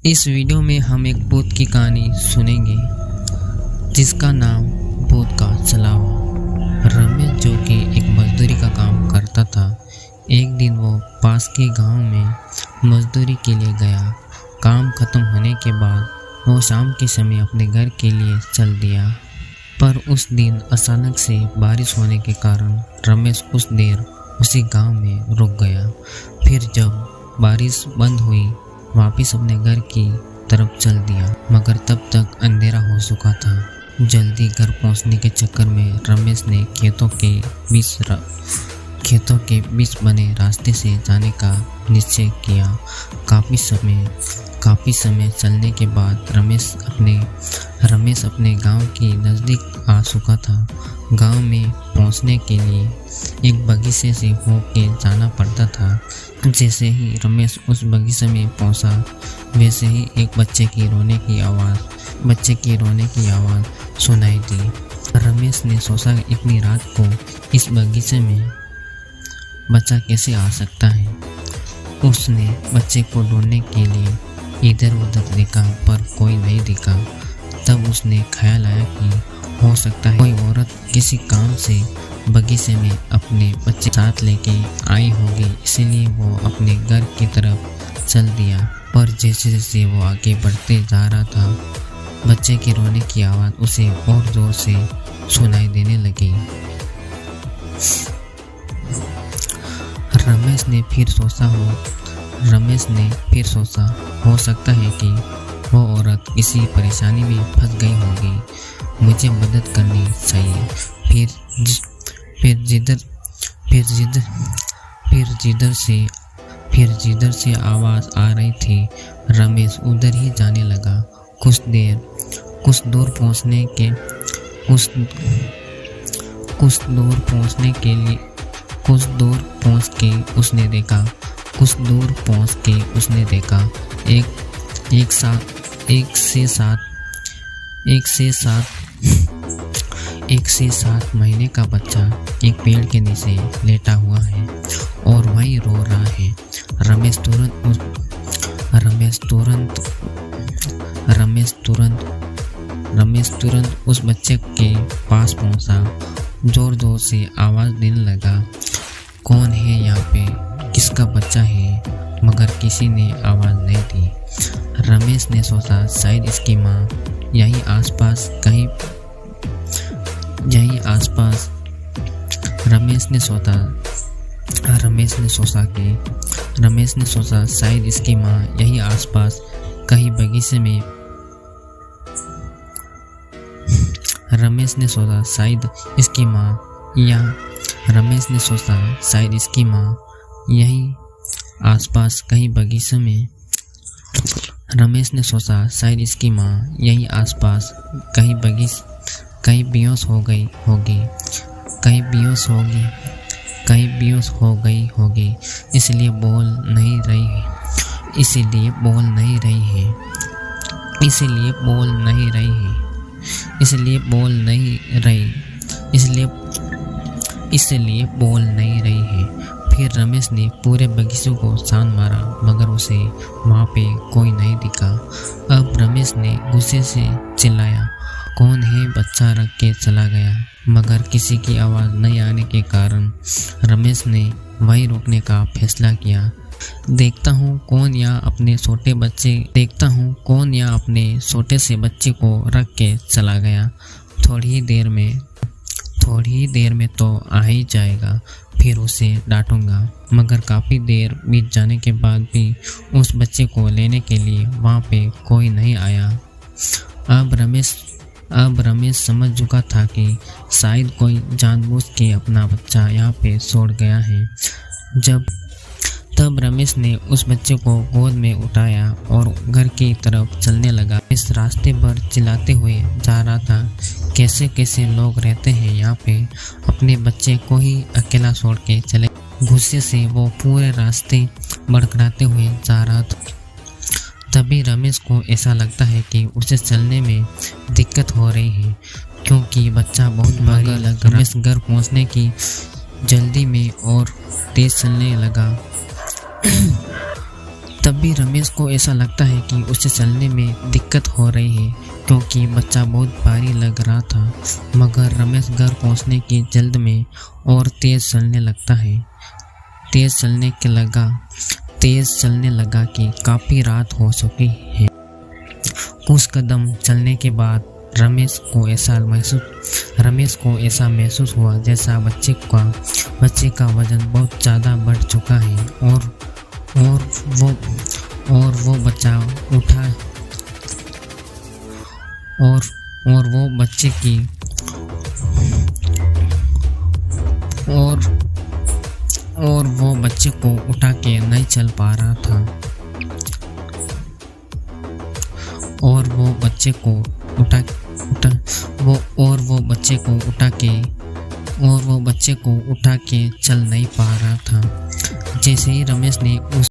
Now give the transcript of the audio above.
इस वीडियो में हम एक भूत की कहानी सुनेंगे जिसका नाम भूत का चलावा। रमेश जो कि एक मजदूरी का काम करता था, एक दिन वो पास के गांव में मजदूरी के लिए गया। काम खत्म होने के बाद वो शाम के समय अपने घर के लिए चल दिया, पर उस दिन अचानक से बारिश होने के कारण रमेश कुछ देर उसी गांव में रुक गया। फिर जब बारिश बंद हुई वापिस अपने घर की तरफ चल दिया, मगर तब तक अंधेरा हो चुका था। जल्दी घर पहुंचने के चक्कर में रमेश ने खेतों के बीच बने रास्ते से जाने का निश्चय किया। काफ़ी समय चलने के बाद रमेश अपने गांव के नज़दीक आ चुका था। गांव में पहुंचने के लिए एक बगीचे से होके जाना पड़ता था। जैसे ही रमेश उस बगीचे में पहुंचा, वैसे ही एक बच्चे की रोने की आवाज़ सुनाई दी। रमेश ने सोचा इतनी रात को इस बगीचे में बच्चा कैसे आ सकता है। उसने बच्चे को ढूंढने के लिए इधर उधर देखा, पर कोई नहीं दिखा। तब उसने ख्याल आया कि हो सकता है कोई औरत किसी काम से बगीचे में अपने बच्चे साथ लेके आई होगी, इसीलिए वो अपने घर की तरफ चल दिया। पर जैसे जैसे वो आगे बढ़ते जा रहा था, बच्चे के रोने की आवाज़ उसे और जोर से सुनाई देने लगी। रमेश ने फिर सोचा हो सकता है कि वो औरत किसी परेशानी में फंस गई होगी, मुझे मदद करनी चाहिए। फिर जिधर से आवाज़ आ रही थी, रमेश उधर ही जाने लगा। कुछ दूर पहुंच के उसने देखा एक से सात महीने का बच्चा एक पेड़ के नीचे लेटा हुआ है और वहीं रो रहा है। रमेश तुरंत उस बच्चे के पास पहुंचा, जोर जोर से आवाज़ देने लगा, कौन है यहाँ पे, किसका बच्चा है? मगर किसी ने आवाज़ नहीं दी। रमेश ने सोचा शायद इसकी माँ यहीं आसपास कहीं बगीचे में कहीं बेहोश हो गई होगी, इसलिए बोल नहीं रही है। फिर रमेश ने पूरे बगीचे को छान मारा, मगर उसे वहाँ पे कोई नहीं दिखा। अब रमेश ने गुस्से से चिल्लाया, कौन है, बच्चा रख के चला गया। मगर किसी की आवाज़ नहीं आने के कारण रमेश ने वहीं रुकने का फैसला किया। देखता हूँ कौन यहाँ अपने छोटे से बच्चे को रख के चला गया। थोड़ी ही देर में तो आ ही जाएगा, फिर उसे डांटूंगा। मगर काफ़ी देर बीत जाने के बाद भी उस बच्चे को लेने के लिए वहाँ पे कोई नहीं आया। अब रमेश समझ चुका था कि शायद कोई जानबूझ के अपना बच्चा यहाँ पे छोड़ गया है। तब रमेश ने उस बच्चे को गोद में उठाया और घर की तरफ चलने लगा। इस रास्ते पर चिल्लाते हुए जा रहा था, कैसे लोग रहते हैं यहाँ पे, अपने बच्चे को ही अकेला छोड़ के चले। गुस्से से वो पूरे रास्ते बड़खड़ाते हुए जा रहा था। तभी रमेश को ऐसा लगता है कि उसे चलने में दिक्कत हो रही है, क्योंकि बच्चा बहुत भारी लग रहा। रमेश घर पहुंचने की जल्दी में और तेज चलने लगा। तभी रमेश को ऐसा लगता है कि उसे चलने में दिक्कत हो रही है क्योंकि बच्चा बहुत भारी लग रहा था। मगर रमेश घर पहुंचने की जल्द में और तेज चलने लगता है। तेज चलने लगा कि काफ़ी रात हो चुकी है। कुछ कदम चलने के बाद रमेश को ऐसा महसूस हुआ जैसा बच्चे का वजन बहुत ज़्यादा बढ़ चुका है और वो बच्चा उठा और वो बच्चे की और वो बच्चे को उठा के नहीं चल पा रहा था और वो बच्चे को उठा के चल नहीं पा रहा था। जैसे ही रमेश ने उस